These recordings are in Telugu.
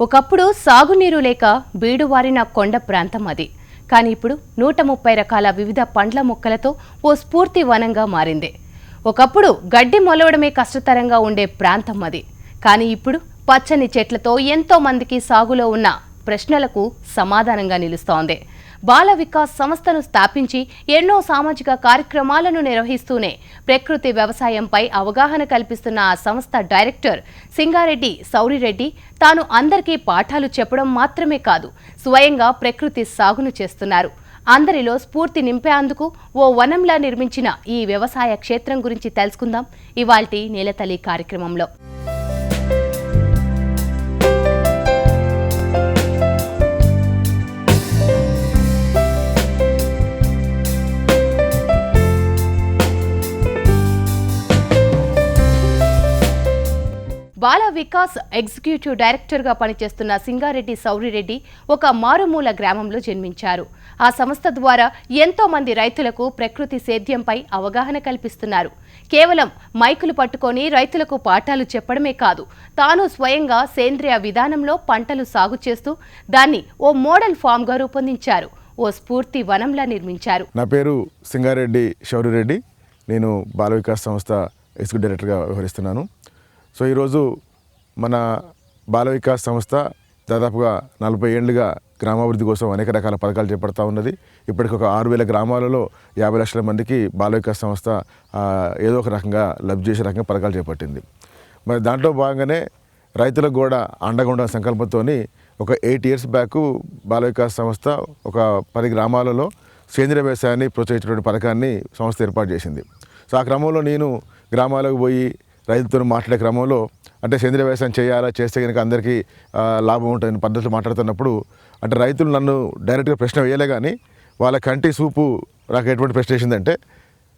ఒకప్పుడు సాగునీరు లేక బీడువారిన కొండ ప్రాంతం అది. కానీ ఇప్పుడు 130 రకాల వివిధ పండ్ల మొక్కలతో ఓ స్ఫూర్తి వనంగా మారింది. ఒకప్పుడు గడ్డి మొలవడమే కష్టతరంగా ఉండే ప్రాంతం అది. కానీ ఇప్పుడు పచ్చని చెట్లతో ఎంతో మందికి సాగులో ఉన్న ప్రశ్నలకు సమాధానంగా నిలుస్తోంది. బాల వికాస్ సంస్థను స్థాపించి ఎన్నో సామాజిక కార్యక్రమాలను నిర్వహిస్తూనే ప్రకృతి వ్యవసాయంపై అవగాహన కల్పిస్తున్న ఆ సంస్థ డైరెక్టర్ సింగారెడ్డి సౌరిరెడ్డి తాను అందరికీ పాఠాలు చెప్పడం మాత్రమే కాదు, స్వయంగా ప్రకృతి సాగును చేస్తున్నారు. అందరిలో స్ఫూర్తి నింపేందుకు ఓ వనంలా నిర్మించిన ఈ వ్యవసాయ క్షేత్రం గురించి తెలుసుకుందాం ఇవాల్టి నేలతల్లి కార్యక్రమంలో. బాల వికాస్ ఎగ్జిక్యూటివ్ డైరెక్టర్గా పనిచేస్తున్న సింగారెడ్డి సౌరిరెడ్డి ఒక మారుమూల గ్రామంలో జన్మించారు. ఆ సంస్థ ద్వారా ఎంతో మంది రైతులకు ప్రకృతి సేద్యంపై అవగాహన కల్పిస్తున్నారు. కేవలం మైకులు పట్టుకొని రైతులకు పాఠాలు చెప్పడమే కాదు, తాను స్వయంగా సేంద్రియ విధానంలో పంటలు సాగు చేస్తూ దాన్ని ఓ మోడల్ ఫామ్గా రూపొందించారు. ఓ స్ఫూర్తి వనంలా నిర్మించారు. నా పేరు సింగారెడ్డి సౌరిరెడ్డి. నేను బాల వికాస్ సంస్థ ఎగ్జిక్యూటివ్ డైరెక్టర్గా వ్యవహరిస్తున్నాను. సో ఈరోజు మన బాల వికాస్ సంస్థ దాదాపుగా 40 ఏళ్ళుగా గ్రామాభివృద్ధి కోసం అనేక రకాల పథకాలు చేపడతా ఉన్నది. ఇప్పటికి ఒక 6,000 గ్రామాలలో 50 లక్షల మందికి బాల వికాస్ సంస్థ ఏదో ఒక రకంగా లబ్ధి చేసే రకంగా పథకాలు చేపట్టింది. మరి దాంట్లో భాగంగానే రైతులకు కూడా అండగా ఉండాలనే సంకల్పంతో ఒక 8 ఇయర్స్ బ్యాక్ బాల వికాస్ సంస్థ ఒక 10 గ్రామాలలో సేంద్రియ వ్యవసాయాన్ని ప్రోత్సహించేటువంటి పథకాన్ని సంస్థ ఏర్పాటు చేసింది. సో ఆ క్రమంలో నేను గ్రామాలకు పోయి రైతులతో మాట్లాడే క్రమంలో అంటే సేంద్రియ వ్యవసాయం చేయాలా, చేస్తే కనుక అందరికీ లాభం ఉంటుంది పద్ధతులు మాట్లాడుతున్నప్పుడు అంటే రైతులు నన్ను డైరెక్ట్గా ప్రశ్న వేయలే, కానీ వాళ్ళ కంటి చూపు నాకు ఎటువంటి ప్రశ్న వేసిందంటే,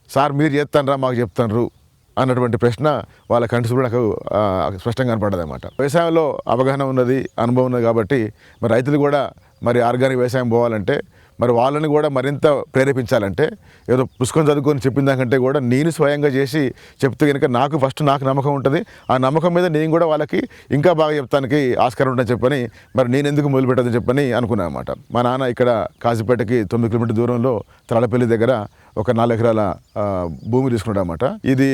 సార్ మీరు చేస్తానరా మాకు చెప్తాను అన్నటువంటి ప్రశ్న వాళ్ళ కంటి చూపు నాకు స్పష్టంగా కనపడదు అనమాట. వ్యవసాయంలో అవగాహన ఉన్నది, అనుభవం ఉన్నది కాబట్టి మరి రైతులు కూడా మరి ఆర్గానిక్ వ్యవసాయం పోవాలంటే మరి వాళ్ళని కూడా మరింత ప్రేరేపించాలంటే ఏదో పుస్తకం చదువుకొని చెప్పిన దానికంటే కూడా నేను స్వయంగా చేసి చెప్తే కనుక నాకు నమ్మకం ఉంటుంది. ఆ నమ్మకం మీద నేను కూడా వాళ్ళకి ఇంకా బాగా చెప్తానికి ఆస్కారం ఉంటుందని చెప్పని మరి నేను ఎందుకు మొదలుపెట్టదని చెప్పని అనుకున్నాను అనమాట. మా నాన్న ఇక్కడ కాజీపేటకి 9 కిలోమీటర్ దూరంలో తలపల్లి దగ్గర ఒక 4 ఎకరాల భూమి తీసుకున్నాడు అనమాట. ఇది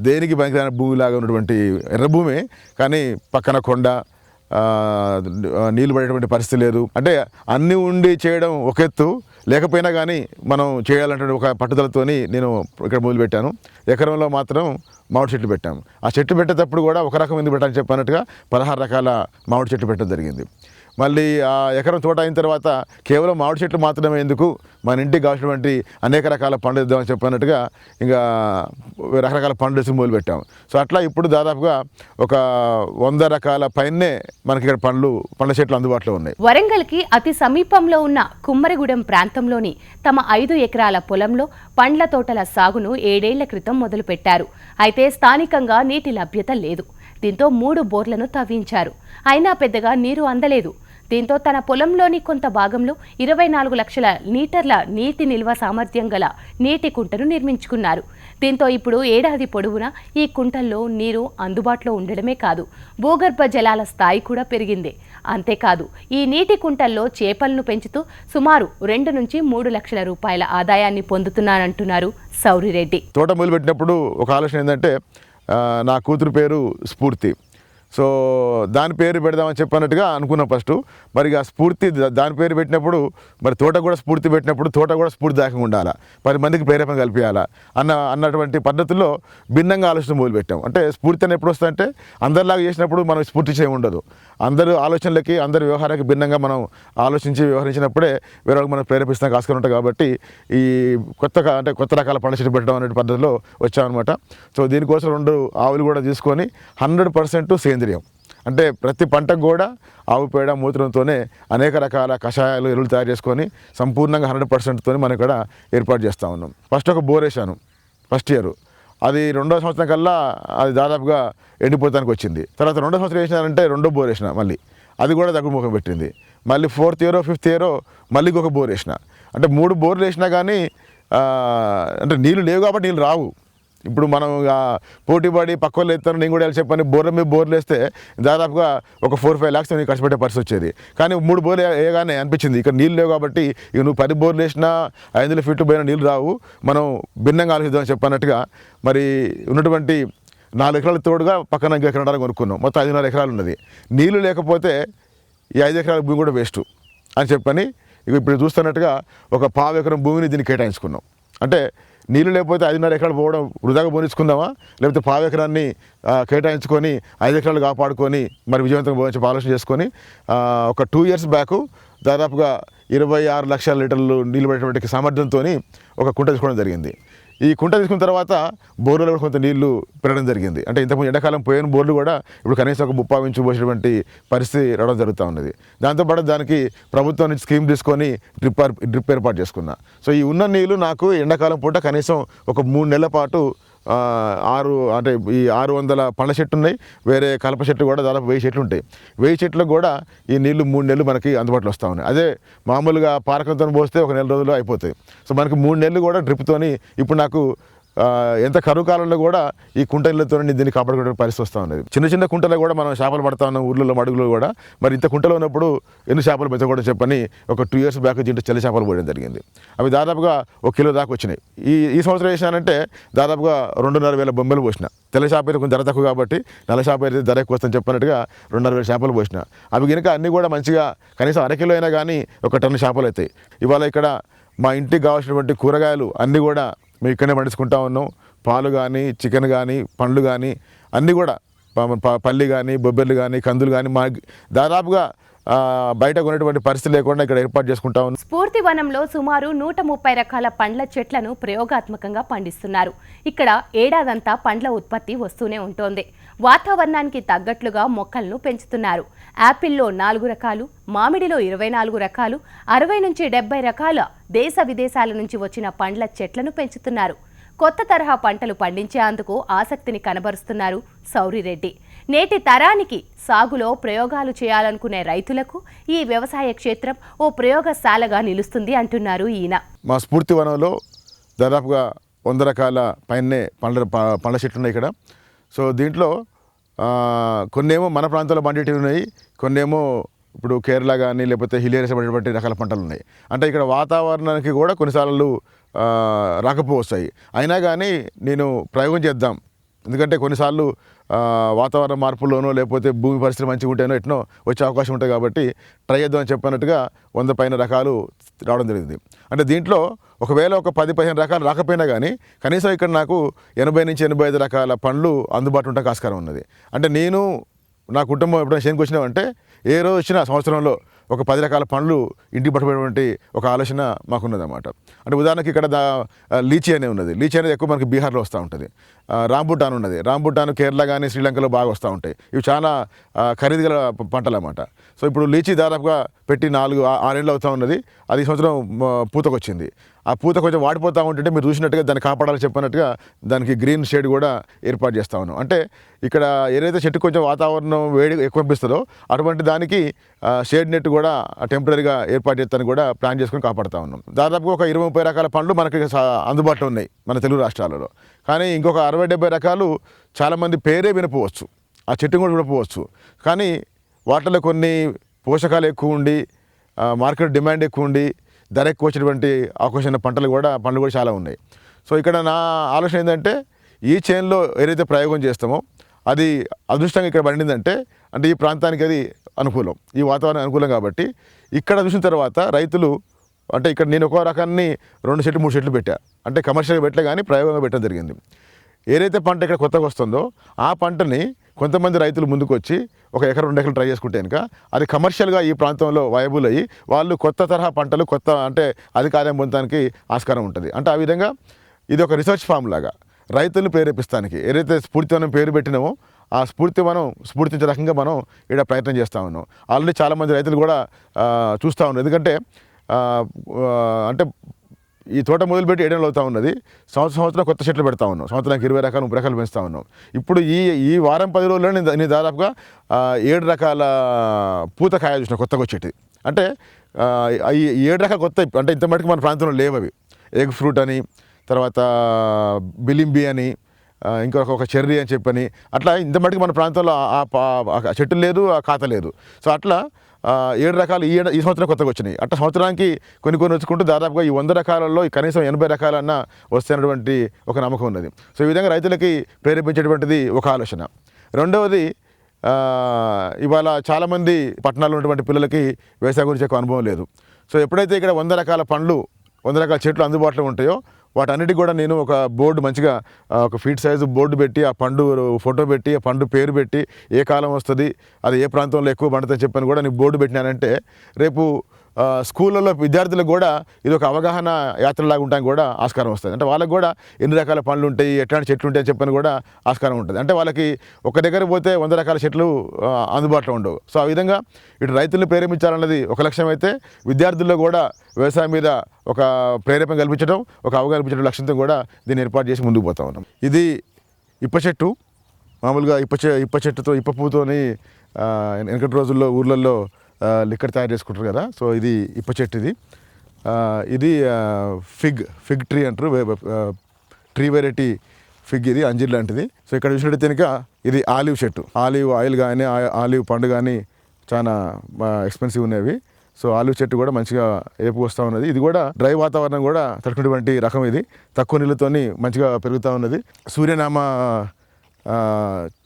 దేనికి పనికిరాని భూమిలాగా ఉన్నటువంటి ఎర్ర భూమి, కానీ పక్కన కొండ, నీళ్ళు పడేటువంటి పరిస్థితి లేదు. అంటే అన్నీ ఉండి చేయడం ఒక ఎత్తు, లేకపోయినా కానీ మనం చేయాలంటే ఒక పట్టుదలతోని నేను ఇక్కడ మొదలుపెట్టాను. ఎకరంలో మాత్రం మామిడి చెట్లు పెట్టాము. ఆ చెట్టు పెట్టేటప్పుడు కూడా ఒక రకం ఎందుకు పెట్టాలని చెప్పినట్టుగా 16 రకాల మామిడి చెట్లు పెట్టడం జరిగింది. మళ్ళీ ఆ ఎకరం తోట అయిన తర్వాత కేవలం మామిడి చెట్లు మాత్రమే ఎందుకు, మన ఇంటికి కావాల్సినటువంటి అనేక రకాల పండ్లు ఇద్దామని చెప్పినట్టుగా ఇంకా రకరకాల పండ్లు వేసి మొదలుపెట్టాము. సో అట్లా ఇప్పుడు దాదాపుగా ఒక 100 రకాల పైనే మనకి ఇక్కడ పండ్ల చెట్లు అందుబాటులో ఉన్నాయి. వరంగల్కి అతి సమీపంలో ఉన్న కుమ్మరిగూడెం ప్రాంతంలోని తమ 5 ఎకరాల పొలంలో పండ్ల తోటల సాగును 7 ఏళ్ల క్రితం మొదలుపెట్టారు. అయితే స్థానికంగా నీటి లభ్యత లేదు. దీంతో 3 బోర్లను తవ్వించారు. అయినా పెద్దగా నీరు అందలేదు. దీంతో తన పొలంలోని కొంత భాగంలో 24 లక్షల లీటర్ల నీటి నిల్వ సామర్థ్యం గల నీటి కుంటను నిర్మించుకున్నారు. దీంతో ఇప్పుడు ఏడాది పొడవునా ఈ కుంటల్లో నీరు అందుబాటులో ఉండడమే కాదు, భూగర్భ జలాల స్థాయి కూడా పెరిగింది. అంతేకాదు, ఈ నీటి కుంటల్లో చేపలను పెంచుతూ సుమారు 2 నుంచి 3 లక్షల రూపాయల ఆదాయాన్ని పొందుతున్నానంటున్నారు సౌరిరెడ్డి. తోట మొదలుపెట్టినప్పుడు ఒక ఆలోచన ఏంటంటే, నా కూతురు పేరు స్ఫూర్తి. సో దాని పేరు పెడదామని చెప్పినట్టుగా అనుకున్నాం ఫస్ట్. మరి ఆ స్ఫూర్తి దాని పేరు పెట్టినప్పుడు మరి తోట కూడా స్ఫూర్తి పెట్టినప్పుడు తోట కూడా స్ఫూర్తిదాయకంగా ఉండాలా, 10 మందికి ప్రేరేపణ కల్పించాలా అన్నటువంటి పద్ధతుల్లో భిన్నంగా ఆలోచన మొదలుపెట్టాం. అంటే స్ఫూర్తి అని ఎప్పుడు వస్తుందంటే అందరిలాగా చేసినప్పుడు మనం స్ఫూర్తి చేయ ఉండదు. అందరు ఆలోచనలకి, అందరి వ్యవహారానికి భిన్నంగా మనం ఆలోచించి వ్యవహరించినప్పుడే వేరే వాళ్ళకి మనం ప్రేరేపిస్తానికి ఆస్కారం ఉంటుంది. కాబట్టి ఈ కొత్త రకాల పండ్ల చెట్టు పెట్టడం అనే పద్ధతిలో వచ్చామన్నమాట. సో దీనికోసం 2 ఆవులు కూడా తీసుకొని 100% సేంద్రియం, అంటే ప్రతి పంటకు కూడా ఆవు పేడ మూత్రంతోనే అనేక రకాల కషాయాలు, ఎరువులు తయారు చేసుకొని సంపూర్ణంగా 100%తోనే మనం ఇక్కడ ఏర్పాటు చేస్తూ ఉన్నాం. ఫస్ట్ ఒక బోర్ వేసాను ఫస్ట్ ఇయర్. అది 2వ సంవత్సరం కల్లా అది దాదాపుగా ఎండిపోతానికి వచ్చింది. తర్వాత 2వ సంవత్సరం వేసినారంటే 2వ బోర్ వేసిన, మళ్ళీ అది కూడా దగ్గర ముఖం పెట్టింది. మళ్ళీ 4th ఇయర్ 5th ఇయర్ మళ్ళీ ఒక బోర్ వేసిన. అంటే 3 బోర్లు వేసినా కానీ అంటే నీళ్ళు లేవు కాబట్టి నీళ్ళు రావు. ఇప్పుడు మనం పోటీ పడి పక్క వాళ్ళు ఎత్తాను నేను కూడా చెప్పని బోర్ల మీద బోర్లు వేస్తే దాదాపుగా ఒక 4-5 lakhs నేను ఖర్చు పెట్టే పరిస్థితి వచ్చేది. కానీ 3 బోర్లు వేయగానే అనిపించింది ఇక్కడ నీళ్ళు లేవు కాబట్టి ఇక నువ్వు 10 బోర్లు వేసినా 500 feet పోయినా నీళ్ళు రావు, మనం భిన్నంగా ఆలోచిద్దామని చెప్పన్నట్టుగా మరి ఉన్నటువంటి 4 ఎకరాల తోడుగా పక్కన ఇంకో ఎకరాలు కొనుక్కున్నాం. మొత్తం 5.5 ఎకరాలు ఉన్నది. నీళ్ళు లేకపోతే ఈ 5 ఎకరాల భూమి కూడా వేస్ట్ అని చెప్పని ఇక ఇప్పుడు చూస్తున్నట్టుగా ఒక 1/4 ఎకరం భూమిని దీన్ని కేటాయించుకున్నాం. అంటే నీళ్ళు లేకపోతే 5.5 ఎకరాలు పోవడం వృధాగా పోనించుకుందామా, లేకపోతే 1/4 ఎకరాన్ని కేటాయించుకొని 5 ఎకరాలు కాపాడుకొని మరి విజయవంతంగా పోయించి ఆలోచన చేసుకొని ఒక 2 years బ్యాక్ దాదాపుగా 26 లక్షల లీటర్లు నీళ్ళు పడేటువంటి సామర్థ్యంతో ఒక కుంట తీసుకోవడం జరిగింది. ఈ కుంట తీసుకున్న తర్వాత బోర్లలో కూడా కొంత నీళ్లు పెరగడం జరిగింది. అంటే ఇంతకుముందు ఎండాకాలం పోయిన బోర్లు కూడా ఇప్పుడు కనీసం ఒక 30 ఇంచు పోసేటువంటి పరిస్థితి రావడం జరుగుతూ ఉన్నది. దాంతోపాటు దానికి ప్రభుత్వం నుంచి స్కీమ్ తీసుకొని డ్రిప్ ఏర్పాటు చేసుకున్నా. సో ఈ ఉన్న నీళ్లు నాకు ఎండాకాలం పూట కనీసం ఒక 3 నెలల పాటు 600 పండ్ల చెట్లు ఉన్నాయి, వేరే కలప చెట్లు కూడా దాదాపు 1000 చెట్లు ఉంటాయి. 1000 చెట్లకు కూడా ఈ నీళ్లు 3 నెలలు మనకి అందుబాటులో వస్తూ ఉన్నాయి. అదే మామూలుగా పారకంతో పోస్తే ఒక నెల రోజుల్లో అయిపోతాయి. సో మనకి 3 నెలలు కూడా డ్రిప్తోని ఇప్పుడు నాకు ఎంత కరువు కాలంలో కూడా ఈ కుంటలతో దీన్ని కాపాడుకునే పరిస్థితి వస్తూ ఉన్నది. చిన్న చిన్న కుంటలో కూడా మనం చేపలు పడతా ఉన్నాం ఊర్లలో మడుగులో కూడా. మరి ఇంత కుంటలో ఉన్నప్పుడు ఎన్ని చేపలు పెంచకూడదు చెప్పని ఒక 2 years బ్యాక్ దీంట్లో చెల్లి చేపలు పోయడం జరిగింది. అవి దాదాపుగా 1 కిలో దాకా వచ్చినాయి. ఈ సంవత్సరం వేసానంటే దాదాపుగా 2,500 బొమ్మలు పోసిన. తెల్ల చేప అయితే కొంచెం ధర తక్కువ కాబట్టి, నల్ల చేప అయితే ధర ఎక్కువ వస్తుందని చెప్పినట్టుగా 2,500 చేపలు పోసిన. అవి కనుక అన్నీ కూడా మంచిగా కనీసం 1 కిలో అయినా కానీ 1 టన్ను చేపలు అవుతాయి. ఇవాళ ఇక్కడ మా ఇంటికి కావాల్సినటువంటి కూరగాయలు అన్నీ కూడా మేము ఇక్కడనే పండించుకుంటా ఉన్నాం. పాలు కానీ, చికెన్ కానీ, పండ్లు కానీ అన్నీ కూడా పల్లి కానీ, బొబ్బెర్లు కానీ, కందులు కానీ మా దాదాపుగా బయట కొనేటువంటి పరిస్థితి లేకుండా ఇక్కడ ఏర్పాటు చేసుకుంటా ఉన్నాం. స్ఫూర్తి వనంలో సుమారు 130 రకాల పండ్ల చెట్లను ప్రయోగాత్మకంగా పండిస్తున్నారు. ఇక్కడ ఏడాదంతా పండ్ల ఉత్పత్తి వస్తూనే ఉంటోంది. వాతావరణానికి తగ్గట్లుగా మొక్కలను పెంచుతున్నారు. యాపిల్లో 4 రకాలు, మామిడిలో 24 రకాలు, 60 నుంచి 70 రకాల దేశ విదేశాల నుంచి వచ్చిన పండ్ల చెట్లను పెంచుతున్నారు. కొత్త తరహా పంటలు పండించేందుకు ఆసక్తిని కనబరుస్తున్నారు సౌరిరెడ్డి. నేటి తరానికి సాగులో ప్రయోగాలు చేయాలనుకునే రైతులకు ఈ వ్యవసాయ క్షేత్రం ఓ ప్రయోగశాలగా నిలుస్తుంది అంటున్నారు ఈయన. మా స్ఫూర్తి వనంలో దాదాపుగా 100 రకాల పైనే పండ్ల చెట్లు ఉన్నాయి ఇక్కడ. సో దీంట్లో కొన్నేమో మన ప్రాంతంలో పండేటివి ఉన్నాయి, కొన్నేమో ఇప్పుడు కేరళ కానీ లేకపోతే హిల్ ఏరియాస్ పడేటువంటి రకాల పంటలు ఉన్నాయి. అంటే ఇక్కడ వాతావరణానికి కూడా కొన్నిసార్లు రాకపోవస్తాయి. అయినా కానీ నేను ప్రయోగం చేద్దాం, ఎందుకంటే కొన్నిసార్లు వాతావరణ మార్పుల్లోనో లేకపోతే భూమి పరిస్థితి మంచిగా ఉంటేనో ఎట్నో వచ్చే అవకాశం ఉంటుంది కాబట్టి ట్రై చేద్దామని చెప్పినట్టుగా 100 పైన రకాలు రావడం జరిగింది. అంటే దీంట్లో ఒకవేళ ఒక 10-15 రకాలు రాకపోయినా కానీ కనీసం ఇక్కడ నాకు 80 నుంచి 85 రకాల పండ్లు అందుబాటులో ఉంటే ఆస్కారం ఉన్నది. అంటే నేను నా కుటుంబం ఎప్పుడైనా చేనుకు వచ్చినామంటే ఏ రోజు వచ్చినా సంవత్సరంలో ఒక 10 రకాల పండ్లు ఇంటికి పట్టుకునేటువంటి ఒక ఆలోచన మాకున్నదన్నమాట. అంటే ఉదాహరణకి ఇక్కడ లీచీ అనే ఉన్నది. లీచీ అనేది ఎక్కువ మనకి బీహార్లో వస్తూ ఉంటుంది. రాంబుటాన్ ఉన్నది. రాంబుటాన్ కేరళ కానీ శ్రీలంకలో బాగా వస్తూ ఉంటాయి. ఇవి చాలా ఖరీదు గల పంటలు అన్నమాట. సో ఇప్పుడు లీచీ దాదాపుగా పెట్టి 4-6 ఏళ్ళు అవుతూ ఉన్నది. అది ఈ సంవత్సరం పూతకొచ్చింది. ఆ పూత కొంచెం వాడిపోతూ ఉంటుంటే మీరు చూసినట్టుగా దాన్ని కాపాడాలని చెప్పినట్టుగా దానికి గ్రీన్ షేడ్ కూడా ఏర్పాటు చేస్తూ ఉన్నాం. అంటే ఇక్కడ ఏదైతే చెట్టు కొంచెం వాతావరణం వేడి ఎక్కువ పంపిస్తుందో అటువంటి దానికి షేడ్ నెట్ కూడా టెంపరీగా ఏర్పాటు చేస్తాను కూడా ప్లాన్ చేసుకొని కాపాడుతూ ఉన్నాం. దాదాపుగా ఒక 20-30 రకాల పండ్లు మనకి అందుబాటులో ఉన్నాయి మన తెలుగు రాష్ట్రాలలో. కానీ ఇంకొక 60-70 రకాలు చాలామంది పేరే వినపోవచ్చు, ఆ చెట్టు కూడా వినపోవచ్చు. కానీ వాటిలో కొన్ని పోషకాలు ఎక్కువ ఉండి మార్కెట్ డిమాండ్ ఎక్కువ ఉండి ధర ఎక్కువ వచ్చేటువంటి అవకాశం పంటలు కూడా చాలా ఉన్నాయి. సో ఇక్కడ నా ఆలోచన ఏంటంటే ఈ చేనులో ఏదైతే ప్రయోగం చేస్తామో అది అదృష్టంగా ఇక్కడ పండిందంటే అంటే ఈ ప్రాంతానికి అది అనుకూలం, ఈ వాతావరణం అనుకూలం కాబట్టి ఇక్కడ చూసిన తర్వాత రైతులు అంటే ఇక్కడ నేను ఒక రకాన్ని 2 చెట్లు 3 చెట్లు పెట్టా, అంటే కమర్షియల్గా పెట్టలే కానీ ప్రయోగంగా పెట్టడం జరిగింది. ఏదైతే పంట ఇక్కడ కొత్తగా వస్తుందో ఆ పంటని కొంతమంది రైతులు ముందుకు వచ్చి 1 ఎకరం 2 ఎకరాలు ట్రై చేసుకుంటే కనుక అది కమర్షియల్గా ఈ ప్రాంతంలో వయబుల్ అయ్యి వాళ్ళు కొత్త తరహా పంటలు కొత్త అంటే అధిక ఆదాయం పొందడానికి ఆస్కారం ఉంటుంది. అంటే ఆ విధంగా ఇది ఒక రీసెర్చ్ ఫామ్ లాగా రైతులను ప్రేరేపిస్తానికి ఏదైతే స్ఫూర్తివనం పేరు పెట్టినామో ఆ స్ఫూర్తించే రకంగా మనం ఇక్కడ ప్రయత్నం చేస్తూ ఉన్నాం. ఆల్రెడీ చాలామంది రైతులు కూడా చూస్తూ ఉన్నారు. ఎందుకంటే అంటే ఈ తోట మొదలుపెట్టి 7 ఏళ్ళు అవుతూ ఉన్నది. సంవత్సరం కొత్త చెట్లు పెడతా ఉన్నాం. సంవత్సరానికి 20 రకాలు 30 రకాలు పెంచుతూ ఉన్నాం. ఇప్పుడు ఈ వారం 10 రోజుల్లో నేను దాదాపుగా 7 రకాల పూత కాయ చూసిన కొత్తగా వచ్చేటి. అంటే ఈ 7 రకాల కొత్త అంటే ఇంత మటుకు మన ప్రాంతంలో లేవు. అవి ఎగ్ ఫ్రూట్ అని, తర్వాత బిలింబి అని, ఇంకొక చెర్రీ అని చెప్పని అట్లా ఇంత మటుకు మన ప్రాంతంలో ఆ చెట్టు లేదు, ఆ ఖాతా లేదు. సో అట్లా 7 రకాలు ఈ సంవత్సరం కొత్తగా వచ్చినాయి. అట్లా సంవత్సరానికి కొన్ని వచ్చుకుంటూ దాదాపుగా ఈ 100 రకాలలో కనీసం 80 రకాలన్నా వస్తున్నటువంటి ఒక నమ్మకం ఉన్నది. సో ఈ విధంగా రైతులకి ప్రేరేపించేటువంటిది ఒక ఆలోచన. రెండవది, ఇవాళ చాలామంది పట్టణాల్లో ఉన్నటువంటి పిల్లలకి వ్యవసాయం గురించి ఎక్కువ అనుభవం లేదు. సో ఎప్పుడైతే ఇక్కడ 100 రకాల పండ్లు, 100 రకాల చెట్లు అందుబాటులో ఉంటాయో వాటన్నిటికి కూడా నేను ఒక బోర్డు మంచిగా ఒక ఫీట్ సైజు బోర్డు పెట్టి ఆ పండు ఫోటో పెట్టి ఆ పండు పేరు పెట్టి ఏ కాలం వస్తుంది, అది ఏ ప్రాంతంలో ఎక్కువ పండుతుందని చెప్పని కూడా నేను బోర్డు పెట్టినానంటే రేపు స్కూళ్ళల్లో విద్యార్థులకు కూడా ఇది ఒక అవగాహన యాత్రలాగా ఉండడానికి కూడా ఆస్కారం వస్తుంది. అంటే వాళ్ళకి కూడా ఎన్ని రకాల పండ్లు ఉంటాయి, ఎట్లాంటి చెట్లు ఉంటాయని చెప్పని కూడా ఆస్కారం ఉంటుంది. అంటే వాళ్ళకి ఒక దగ్గర పోతే 100 రకాల చెట్లు అందుబాటులో ఉండవు. సో ఆ విధంగా ఇటు రైతులను ప్రేరేపించాలన్నది ఒక లక్ష్యం అయితే, విద్యార్థుల్లో కూడా వ్యవసాయం మీద ఒక ప్రేరేపణ కల్పించడం, ఒక అవగాహన కల్పించడం లక్ష్యంతో కూడా దీన్ని ఏర్పాటు చేసి ముందుకు పోతా ఉన్నాం. ఇది ఇప్ప చెట్టు. మామూలుగా ఇప్ప చెట్టుతో ఇప్ప పూతోని వెనకటి రోజుల్లో ఊర్లలో లిక్కర్ తయారు చేసుకుంటారు కదా. సో ఇది ఇప్ప చెట్టు. ఇది ఫిగ్ ట్రీ అంటారు, ట్రీ వెరైటీ ఫిగ్. ఇది అంజీర్ లాంటిది. సో ఇక్కడ చూసినట్టు కనుక ఇది ఆలివ్ చెట్టు. ఆలివ్ ఆయిల్ కానీ ఆలివ్ పండు కానీ చాలా ఎక్స్పెన్సివ్ ఉన్నవి. సో ఆలివ్ చెట్టు కూడా మంచిగా ఏపు వస్తూ ఉన్నది. ఇది కూడా డ్రై వాతావరణం కూడా తట్టుకునేటువంటి రకం. ఇది తక్కువ నీళ్ళతోని మంచిగా పెరుగుతూ ఉన్నది. సూర్యనామ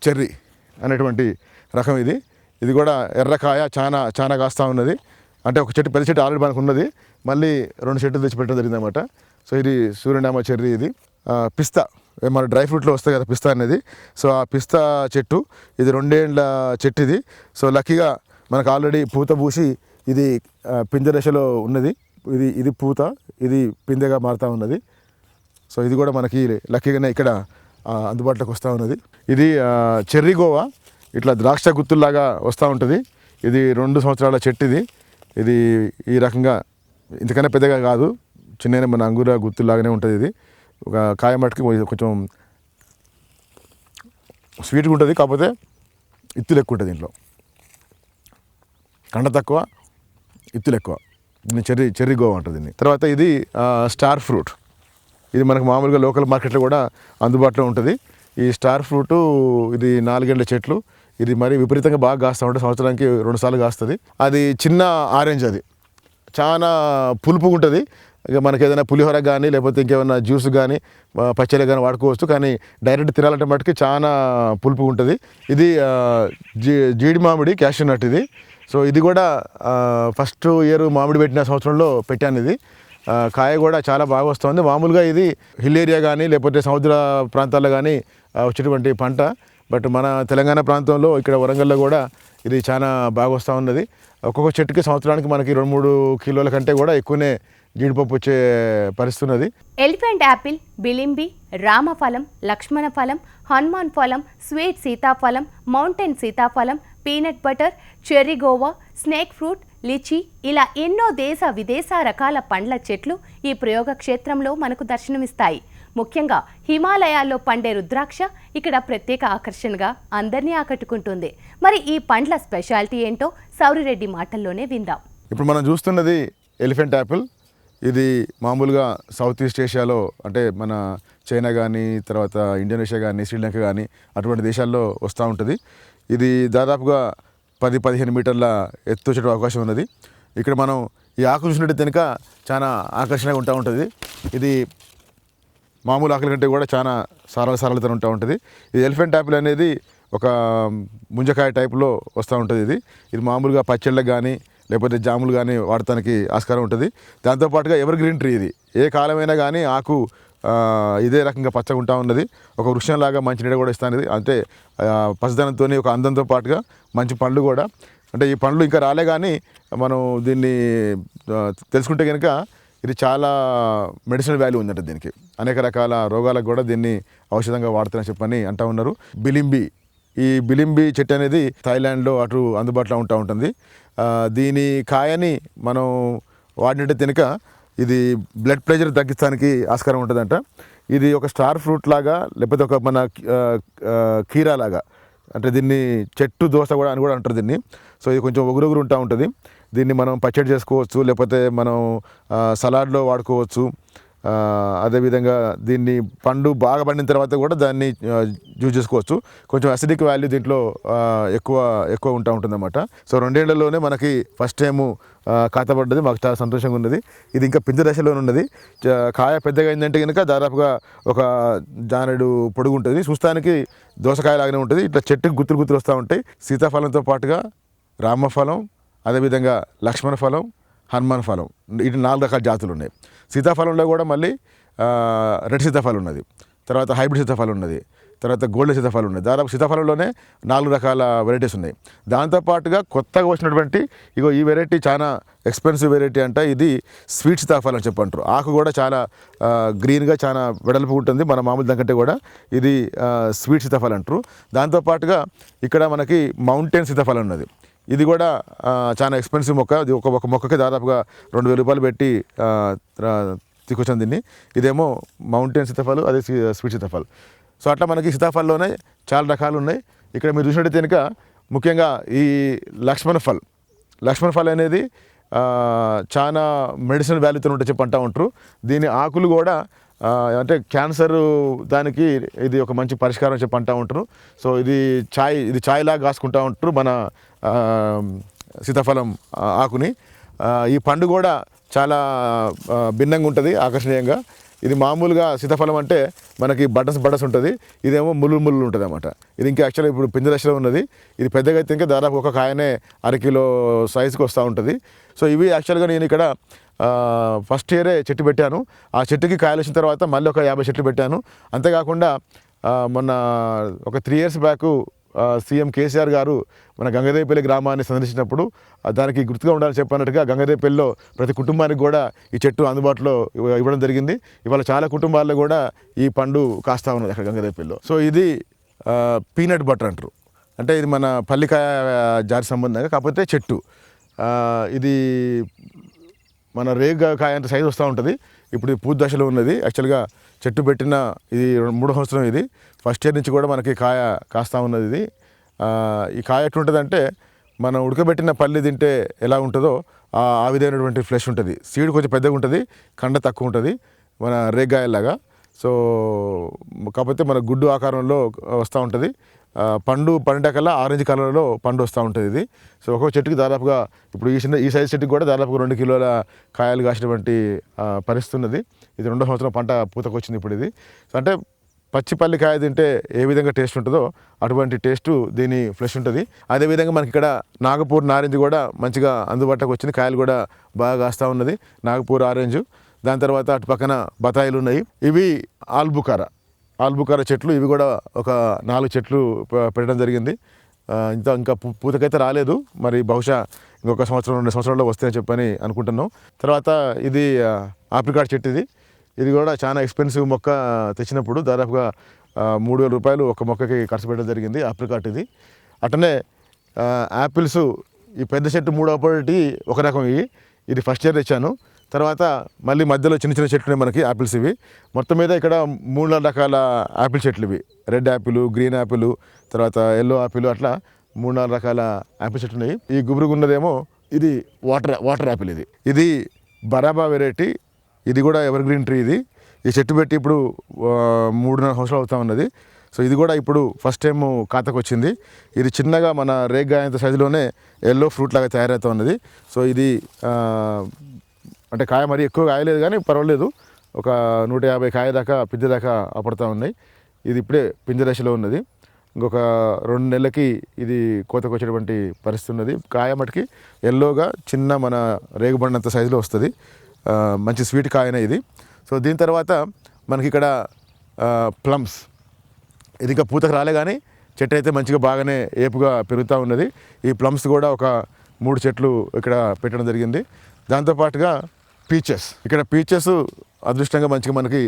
చెర్రీ అనేటువంటి రకం ఇది. ఇది కూడా ఎర్రకాయ చాలా కాస్తూ ఉన్నది. అంటే ఒక చెట్టు, పెద్ద చెట్టు ఆల్రెడీ మనకు ఉన్నది, మళ్ళీ 2 చెట్లు తెచ్చి పెట్టడం జరిగింది అనమాట. సో ఇది సూర్యనామ చెర్రీ. ఇది పిస్తా, మన డ్రై ఫ్రూట్లో వస్తాయి కదా పిస్తా అనేది. సో ఆ పిస్తా చెట్టు ఇది 2 ఏళ్ళ చెట్టు ఇది. సో లక్కీగా మనకు ఆల్రెడీ పూత పూసి ఇది పిందె దశలో ఉన్నది. ఇది పూత, ఇది పిందెగా మారుతూ ఉన్నది. సో ఇది కూడా మనకి లక్కీగానే ఇక్కడ అందుబాటులోకి వస్తూ ఉన్నది. ఇది చెర్రీ గోవా, ఇట్లా ద్రాక్ష గుత్తుల్లాగా వస్తూ ఉంటుంది. ఇది 2 సంవత్సరాల చెట్టు. ఇది ఈ రకంగా ఇంతకన్నా పెద్దగా కాదు, చిన్న మన అంగుర గుత్తులాగానే ఉంటుంది. ఇది ఒక కాయ మట్టుకి కొంచెం స్వీట్గా ఉంటుంది, కాకపోతే ఇత్తులు ఎక్కువ ఉంటుంది. దీంట్లో కండ తక్కువ, ఇత్తులు ఎక్కువ. దీన్ని చెర్రీ గోవా ఉంటుంది దీన్ని. తర్వాత ఇది స్టార్ ఫ్రూట్. ఇది మనకు మామూలుగా లోకల్ మార్కెట్లో కూడా అందుబాటులో ఉంటుంది. ఈ స్టార్ ఫ్రూటు ఇది 4 ఏళ్ళ చెట్లు. ఇది మరి విపరీతంగా బాగా కాస్తూ ఉంటుంది, సంవత్సరానికి 2 సార్లు కాస్తుంది. అది చిన్న ఆరెంజ్, అది చాలా పులుపు ఉంటుంది. ఇక మనకి ఏదైనా పులిహోర కానీ లేకపోతే ఇంకేమైనా జ్యూస్ కానీ పచ్చడి కానీ వాడుకోవచ్చు. కానీ డైరెక్ట్ తినాలంటే మటుకు చాలా పులుపు ఉంటుంది. ఇది జీడి మామిడి, క్యాష్యూ నట్ ఇది. సో ఇది కూడా ఫస్ట్ ఇయర్ మామిడి పెట్టిన సంవత్సరంలో పెట్టాను. ఇది కాయ కూడా చాలా బాగా వస్తుంది. మామూలుగా ఇది హిల్ ఏరియా కానీ లేకపోతే సముద్ర ప్రాంతాల్లో కానీ వచ్చేటువంటి పంట. బట్ మన తెలంగాణ ప్రాంతంలో ఇక్కడ వరంగల్లో కూడా ఇది చాలా బాగా వస్తూ ఉన్నది. ఒక్కొక్క చెట్టుకి సంవత్సరానికి మనకి 2-3 కిలోల కంటే కూడా ఎక్కువనే జీడిపప్పు వచ్చే పరిస్థితి ఉన్నది. ఎలిఫెంట్ యాపిల్, బిలింబి, రామఫలం, లక్ష్మణ ఫలం, హనుమాన్ ఫలం, స్వీట్ సీతాఫలం, మౌంటైన్ సీతాఫలం, peanut butter, cherry Goa, snake fruit, lychee, ఇలా ఎన్నో దేశ విదేశ రకాల పండ్ల చెట్లు ఈ ప్రయోగ క్షేత్రంలో మనకు దర్శనమిస్తాయి. ముఖ్యంగా హిమాలయాల్లో పండే రుద్రాక్ష ఇక్కడ ప్రత్యేక ఆకర్షణగా అందరినీ ఆకట్టుకుంటుంది. మరి ఈ పండ్ల స్పెషాలిటీ ఏంటో సౌరిరెడ్డి మాటల్లోనే విందాం. ఇప్పుడు మనం చూస్తున్నది ఎలిఫెంట్ యాపిల్. ఇది మామూలుగా సౌత్ ఈస్ట్ ఏషియాలో, అంటే మన చైనా కానీ తర్వాత ఇండోనేషియా కానీ శ్రీలంక కానీ అటువంటి దేశాల్లో వస్తూ ఉంటుంది. ఇది దాదాపుగా 10-15 మీటర్ల ఎత్తు వచ్చే అవకాశం ఉన్నది. ఇక్కడ మనం ఈ ఆకు చూసినట్టు కనుక చాలా ఆకర్షణగా ఉంటుంది. ఇది మామూలు ఆకుల కంటే కూడా చాలా సరళతను ఉంటూ ఉంటుంది. ఇది ఎలిఫెంట్ యాపిల్ అనేది ఒక ముంజకాయ టైపులో వస్తూ ఉంటుంది. ఇది మామూలుగా పచ్చళ్ళకి కానీ లేకపోతే జాములు కానీ వాడటానికి ఆస్కారం ఉంటుంది. దాంతోపాటుగా ఎవర్ గ్రీన్ ట్రీ. ఇది ఏ కాలమైనా కానీ ఆకు ఇదే రకంగా పచ్చగా ఉంటా ఉన్నది. ఒక వృక్షంలాగా మంచి నీడ కూడా ఇస్తుంది. అంటే పచ్చదనంతో ఒక అందంతో పాటుగా మంచి పండ్లు కూడా. అంటే ఈ పండ్లు ఇంకా రాలే కానీ మనం దీన్ని తెలుసుకుంటే కనుక ఇది చాలా మెడిసినల్ వాల్యూ ఉందంట దీనికి. అనేక రకాల రోగాలకు కూడా దీన్ని ఔషధంగా వాడుతారని చెప్పని అంటూ ఉన్నారు. బిలింబి, ఈ బిలింబి చెట్టు అనేది థాయిలాండ్లో అటు అందుబాటులో ఉంటుంది. దీని కాయని మనం వాడినట్టు తినక ఇది బ్లడ్ ప్రెషర్ తగ్గించడానికి ఆస్కారం ఉంటుందంట. ఇది ఒక స్టార్ ఫ్రూట్ లాగా లేకపోతే ఒక మన కీరా లాగా, అంటే దీన్ని చెట్టు దోస కూడా అని కూడా అంటారు దీన్ని. సో ఇది కొంచెం ఒగురుగురు ఉంటుంది. దీన్ని మనం పచ్చడి చేసుకోవచ్చు, లేకపోతే మనం సలాడ్లో వాడుకోవచ్చు. అదేవిధంగా దీన్ని పండు బాగా పండిన తర్వాత కూడా దాన్ని యూజ్ చేసుకోవచ్చు. కొంచెం అసిడిక్ వాల్యూ దీంట్లో ఎక్కువ ఉంటుందన్నమాట. సో 2 ఏళ్లలోనే మనకి ఫస్ట్ టైము ఖాతా పడ్డది. మాకు చాలా సంతోషంగా ఉన్నది. ఇది ఇంకా పింజ దశలోనే ఉన్నది. కాయ పెద్దగా అయిందంటే కనుక దాదాపుగా ఒక జానెడు పొడుగు ఉంటుంది. చూస్తానికి దోసకాయ లాగానే ఉంటుంది. ఇట్లా చెట్టుకు గుత్తులు గుత్తులు వస్తూ ఉంటాయి. సీతాఫలంతో పాటుగా రామఫలం, అదేవిధంగా లక్ష్మణ ఫలం, హనుమాన్ ఫలం, ఇటు 4 రకాల జాతులు ఉన్నాయి. సీతాఫలంలో కూడా మళ్ళీ రెడ్ సీతాఫలం ఉన్నది, తర్వాత హైబ్రిడ్ సీతాఫలం ఉన్నది, తర్వాత గోల్డెన్ సీతాఫలం ఉన్నది. దాదాపు సీతాఫలంలోనే 4 రకాల వెరైటీస్ ఉన్నాయి. దాంతోపాటుగా కొత్తగా వచ్చినటువంటి ఈ వెరైటీ చాలా ఎక్స్పెన్సివ్ వెరైటీ అంట. ఇది స్వీట్ సీతాఫలం అని చెప్పంటారు. ఆకు కూడా చాలా గ్రీన్గా చాలా వెడల్పు ఉంటుంది. మన మామూలు దానికంటే కూడా ఇది స్వీట్ సీతాఫలం అంటారు. దాంతోపాటుగా ఇక్కడ మనకి మౌంటైన్ సీతాఫలం ఉన్నది. ఇది కూడా చాలా ఎక్స్పెన్సివ్ మొక్క. ఇది ఒక మొక్కకి దాదాపుగా 2,000 రూపాయలు పెట్టి తీసుకొచ్చాను దీన్ని. ఇదేమో మౌంటైన్ సీతాఫలం, అదే స్వీట్ సీతాఫలం. సో అట్లా మనకి సీతాఫలంలోనే చాలా రకాలు ఉన్నాయి. ఇక్కడ మీరు చూసినట్టయితే కనుక ముఖ్యంగా ఈ లక్ష్మణ ఫల్ అనేది చాలా మెడిసిన్ వాల్యూతో ఉంటే చెప్పి అంటూ ఉంటారు. దీని ఆకులు కూడా అంటే క్యాన్సర్ దానికి ఇది ఒక మంచి పరిష్కారం చెప్పి అంటూ ఉంటారు. సో ఇది ఛాయ్ లాగా కాసుకుంటూ ఉంటారు మన సీతాఫలం ఆకుని. ఈ పండు కూడా చాలా భిన్నంగా ఉంటుంది, ఆకర్షణీయంగా. ఇది మామూలుగా సీతాఫలం అంటే మనకి బటన్స్ ఉంటుంది. ఇదేమో ముళ్ళు ఉంటుంది అన్నమాట. ఇది ఇంకా యాక్చువల్గా ఇప్పుడు పింజ దశలో ఉన్నది. ఇది పెద్దగా అయితే ఇంకా దాదాపు ఒక కాయనే 1/2 కిలో సైజుకి వస్తూ ఉంటుంది. సో ఇవి యాక్చువల్గా నేను ఇక్కడ ఫస్ట్ ఇయరే చెట్టు పెట్టాను. ఆ చెట్టుకి కాయలు వచ్చిన తర్వాత మళ్ళీ ఒక 50 చెట్లు పెట్టాను. అంతేకాకుండా మొన్న ఒక 3 ఇయర్స్ బ్యాక్ సీఎం కేసీఆర్ గారు మన గంగదేవిపల్లి గ్రామాన్ని సందర్శించినప్పుడు దానికి గుర్తుగా ఉండాలని చెప్పినట్టుగా గంగదేవిపల్లిలో ప్రతి కుటుంబానికి కూడా ఈ చెట్టు అందుబాటులో ఇవ్వడం జరిగింది. ఇవాళ చాలా కుటుంబాల్లో కూడా ఈ పండు కాస్తా ఉన్నది అక్కడ గంగదేవిపల్లిలో. సో ఇది పీనట్ బటర్ అంటారు. అంటే ఇది మన పల్లికాయ జాతి సంబంధంగా, కాకపోతే చెట్టు ఇది మన రేగాకాయ అంత సైజు వస్తూ ఉంటుంది. ఇప్పుడు పూత దశలో ఉన్నది. యాక్చువల్గా చెట్టు పెట్టిన ఇది 3వ సంవత్సరం. ఇది ఫస్ట్ ఇయర్ నుంచి కూడా మనకి కాయ కాస్తూ ఉన్నది. ఇది ఈ కాయ ఎట్లుంటుందంటే మనం ఉడకబెట్టిన పల్లి తింటే ఎలా ఉంటుందో ఆ విధమైనటువంటి ఫ్లెష్ ఉంటుంది. సీడ్ కొంచెం పెద్దగా ఉంటుంది, కండ తక్కువ ఉంటుంది మన రేగాయలాగా. సో కాకపోతే మన గుడ్డు ఆకారంలో వస్తూ ఉంటుంది. పండు పండాకల్లా ఆరెంజ్ కలర్లో పండు వస్తూ ఉంటుంది ఇది. సో ఒక్కొక్క చెట్టుకి దాదాపుగా ఇప్పుడు ఈ సైజ్ చెట్టుకి కూడా దాదాపుగా 2 కిలోల కాయలు కాసినటువంటి పరిస్థితి ఉన్నది. ఇది 2వ సంవత్సరం పంట పూతకు వచ్చింది ఇప్పుడు ఇది. అంటే పచ్చిపల్లి కాయ తింటే ఏ విధంగా టేస్ట్ ఉంటుందో అటువంటి టేస్టు దీని ఫ్రెష్ ఉంటుంది. అదేవిధంగా మనకి ఇక్కడ నాగపూర్ నారింజ కూడా మంచిగా అందుబాటులోకి వచ్చింది. కాయలు కూడా బాగా కాస్తూ ఉన్నది, నాగపూర్ ఆరెంజ్. దాని తర్వాత అటు పక్కన బతాయిలు ఉన్నాయి. ఇవి ఆల్బుకారా చెట్లు. ఇవి కూడా ఒక 4 చెట్లు పెట్టడం జరిగింది. ఇంకా పూతకైతే రాలేదు, మరి బహుశా ఇంకొక 1-2 సంవత్సరాల్లో వస్తాయని చెప్పని అనుకుంటున్నాం. తర్వాత ఇది ఆప్రికాట్ చెట్టు. ఇది కూడా చాలా ఎక్స్పెన్సివ్ మొక్క. తెచ్చినప్పుడు దాదాపుగా 3,000 రూపాయలు ఒక మొక్కకి ఖర్చు పెట్టడం జరిగింది ఆప్రికాట్ ఇది. అట్లనే యాపిల్స్, ఈ పెద్ద చెట్టు 3వ పొడటి ఒక రకం. ఇది ఫస్ట్ ఇయర్ తెచ్చాను. తర్వాత మళ్ళీ మధ్యలో చిన్న చెట్లు ఉన్నాయి మనకి యాపిల్స్. ఇవి మొత్తం మీద ఇక్కడ 3-4 రకాల యాపిల్ చెట్లు. ఇవి రెడ్ యాపిల్, గ్రీన్ యాపిల్, తర్వాత ఎల్లో యాపిల్, అట్లా 3-4 రకాల యాపిల్ చెట్లు ఉన్నాయి. ఈ గుబురుగున్నదేమో ఇది వాటర్ యాపిల్. ఇది బరాబా వెరైటీ. ఇది కూడా ఎవర్ గ్రీన్ ట్రీ. ఈ చెట్టు పెట్టి ఇప్పుడు 3-4 సంవత్సరాలు అవుతా ఉన్నది. సో ఇది కూడా ఇప్పుడు ఫస్ట్ టైం ఖాతాకు వచ్చింది. ఇది చిన్నగా మన రేగాయంత సైజులోనే ఎల్లో ఫ్రూట్ లాగా తయారవుతూ ఉన్నది. సో ఇది అంటే కాయ మరి ఎక్కువ కాయలేదు కానీ పర్వాలేదు, ఒక 150 కాయ దాకా పింజ దాకా అపడుతూ ఉన్నాయి. ఇది ఇప్పుడే పింజ దశలో ఉన్నది. ఇంకొక 2 నెలలకి ఇది కోతకు వచ్చేటువంటి పరిస్థితి ఉన్నది. కాయ మటుకి ఎల్లోగా చిన్న మన రేగుబండంత సైజులో వస్తుంది. మంచి స్వీట్ కాయనే ఇది. సో దీని తర్వాత మనకి ఇక్కడ ప్లమ్స్. ఇది ఇంకా పూతకు రాలే కానీ చెట్టు అయితే మంచిగా బాగానే ఏపుగా పెరుగుతూ ఉన్నది. ఈ ప్లమ్స్ కూడా ఒక 3 చెట్లు ఇక్కడ పెట్టడం జరిగింది. దాంతోపాటుగా పీచెస్. ఇక్కడ పీచెస్ అదృష్టంగా మంచిగా మనకి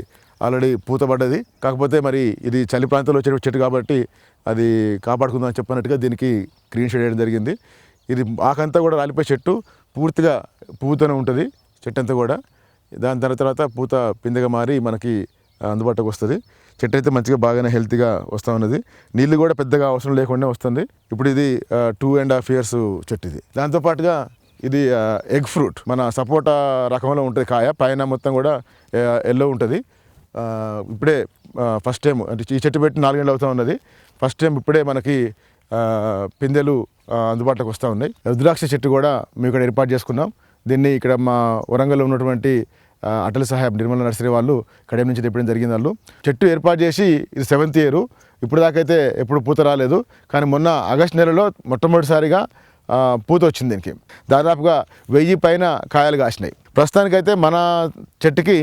ఆల్రెడీ పూతపడ్డది. కాకపోతే మరి ఇది చలి ప్రాంతంలో వచ్చే చెట్టు కాబట్టి అది కాపాడుకుందామని చెప్పినట్టుగా దీనికి గ్రీన్ షేడ్ వేయడం జరిగింది. ఇది ఆకంతా కూడా రాలిపోయే చెట్టు, పూర్తిగా పువ్వుతోనే ఉంటుంది చెట్టు అంతా కూడా. దాని తర్వాత పూత పిందెగా మారి మనకి అందుబాటులోకి వస్తుంది. చెట్టు అయితే మంచిగా బాగానే హెల్తీగా వస్తూ ఉన్నది. నీళ్ళు కూడా పెద్దగా అవసరం లేకుండా వస్తుంది. ఇప్పుడు ఇది 2.5 years చెట్టు ఇది. దాంతోపాటుగా ఇది ఎగ్ ఫ్రూట్. మన సపోటా రకంలో ఉంటుంది కాయ, పైన మొత్తం కూడా ఎల్లో ఉంటుంది. ఇప్పుడే ఫస్ట్ టైం అంటే ఈ చెట్టు పెట్టి 4 ఏళ్ళు అవుతూ ఉన్నది. ఫస్ట్ టైం ఇప్పుడే మనకి పిందెలు అందుబాటులోకి వస్తూ ఉన్నాయి. రుద్రాక్ష చెట్టు కూడా మేము ఇక్కడ ఏర్పాటు చేసుకున్నాం. దీన్ని ఇక్కడ మా వరంగల్లో ఉన్నటువంటి అటల్ సాహెబ్ నిర్మల నర్సరీ వాళ్ళు కడెం నుంచి తెప్పడం జరిగింది. వాళ్ళు చెట్టు ఏర్పాటు చేసి ఇది 7th ఇయర్. ఇప్పుడు దాకైతే ఎప్పుడు పూత రాలేదు, కానీ మొన్న ఆగస్టు నెలలో మొట్టమొదటిసారిగా పూత వచ్చింది. దీనికి దాదాపుగా 1000 పైన కాయలు కాసినాయి. ప్రస్తుతానికైతే మన చెట్టుకి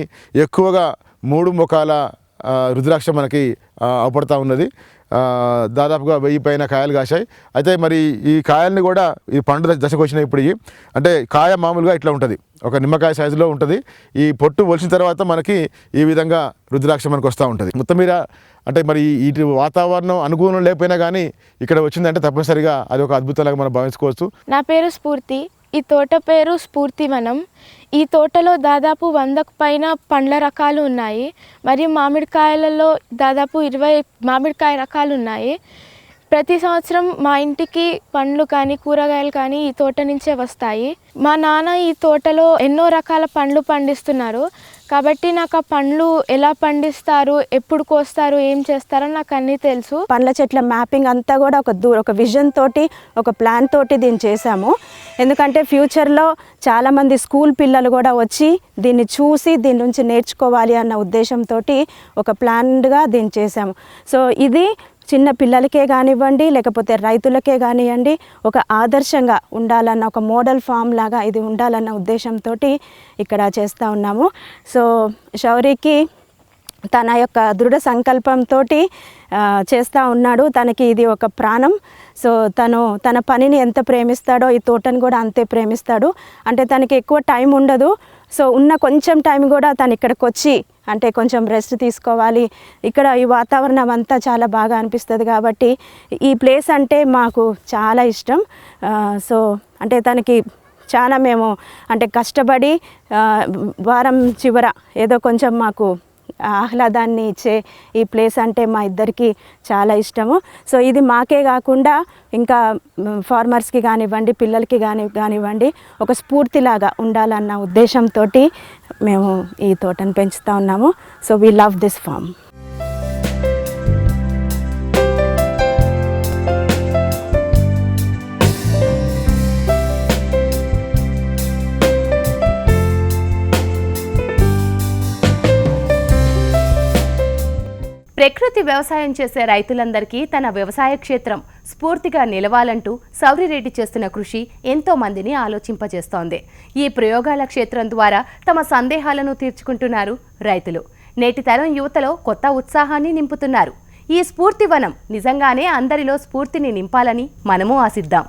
ఎక్కువగా 3 మొక్కల రుద్రాక్ష మనకి అవపడతా ఉన్నది. దాదాపుగా 1000 పైన కాయలు కాశాయి. అయితే మరి ఈ కాయల్ని కూడా ఈ పండు దశకు వచ్చినాయి. ఇప్పుడు అంటే కాయ మామూలుగా ఇట్లా ఉంటుంది, ఒక నిమ్మకాయ సైజులో ఉంటుంది. ఈ పొట్టు ఒలిచిన తర్వాత మనకి ఈ విధంగా రుద్రాక్ష మనకు వస్తూ ఉంటుంది. మొత్తం మీద అంటే మరి ఇటు వాతావరణం అనుకూలం లేకపోయినా కానీ ఇక్కడ వచ్చిందంటే తప్పనిసరిగా అది ఒక అద్భుతంలాగా మనం భావించుకోవచ్చు. నా పేరు స్ఫూర్తి. ఈ తోట పేరు స్ఫూర్తివనం. ఈ తోటలో దాదాపు 100కు పైన పండ్ల రకాలు ఉన్నాయి. మరియు మామిడికాయలలో దాదాపు 20 మామిడికాయ రకాలు ఉన్నాయి. ప్రతి సంవత్సరం మా ఇంటికి పండ్లు కానీ కూరగాయలు కానీ ఈ తోట నుంచే వస్తాయి. మా నాన్న ఈ తోటలో ఎన్నో రకాల పండ్లు పండిస్తున్నారు. కాబట్టి నాకు ఆ పండ్లు ఎలా పండిస్తారు, ఎప్పుడు కోస్తారు, ఏం చేస్తారో నాకు అన్నీ తెలుసు. పండ్ల చెట్ల మ్యాపింగ్ అంతా కూడా ఒక విజన్ తోటి, ఒక ప్లాన్ తోటి దీన్ని చేశాము. ఎందుకంటే ఫ్యూచర్లో చాలామంది స్కూల్ పిల్లలు కూడా వచ్చి దీన్ని చూసి దీని నుంచి నేర్చుకోవాలి అన్న ఉద్దేశంతో ఒక ప్లాన్గా దీన్ని చేశాము. సో ఇది చిన్న పిల్లలకే కానివ్వండి, లేకపోతే రైతులకే కానివ్వండి, ఒక ఆదర్శంగా ఉండాలన్న, ఒక మోడల్ ఫామ్ లాగా ఇది ఉండాలన్న ఉద్దేశంతో ఇక్కడ చేస్తూ ఉన్నాము. సో శౌరికి తన యొక్క దృఢ సంకల్పంతో చేస్తూ ఉన్నాడు. తనకి ఇది ఒక ప్రాణం. సో తన పనిని ఎంత ప్రేమిస్తాడో ఈ తోటను కూడా అంతే ప్రేమిస్తాడు. అంటే తనకి ఎక్కువ టైం ఉండదు. సో ఉన్న కొంచెం టైం కూడా తను ఇక్కడికి వచ్చి అంటే కొంచెం రెస్ట్ తీసుకోవాలి. ఇక్కడ ఈ వాతావరణం అంతా చాలా బాగా అనిపిస్తుంది కాబట్టి ఈ ప్లేస్ అంటే మాకు చాలా ఇష్టం. సో అంటే తనకి చాలా మేము అంటే కష్టపడి వారం చివర ఏదో కొంచెం మాకు ఆహ్లాదాన్ని ఇచ్చే ఈ ప్లేస్ అంటే మా ఇద్దరికి చాలా ఇష్టము. సో ఇది మాకే కాకుండా ఇంకా ఫార్మర్స్కి కానివ్వండి, పిల్లలకి కానివ్వండి ఒక స్ఫూర్తిలాగా ఉండాలన్న ఉద్దేశంతో మేము ఈ తోటను పెంచుతూ ఉన్నాము. So we love this farm. ప్రకృతి వ్యవసాయం చేసే రైతులందరికీ తన వ్యవసాయ క్షేత్రం స్ఫూర్తిగా నిలవాలంటూ సౌరిరెడ్డి చేస్తున్న కృషి ఎంతో మందిని ఆలోచింపజేస్తోంది. ఈ ప్రయోగాల క్షేత్రం ద్వారా తమ సందేహాలను తీర్చుకుంటున్నారు రైతులు. నేటి తరం యువతలో కొత్త ఉత్సాహాన్ని నింపుతున్నారు. ఈ స్ఫూర్తివనం నిజంగానే అందరిలో స్ఫూర్తిని నింపాలని మనము ఆశిద్దాం.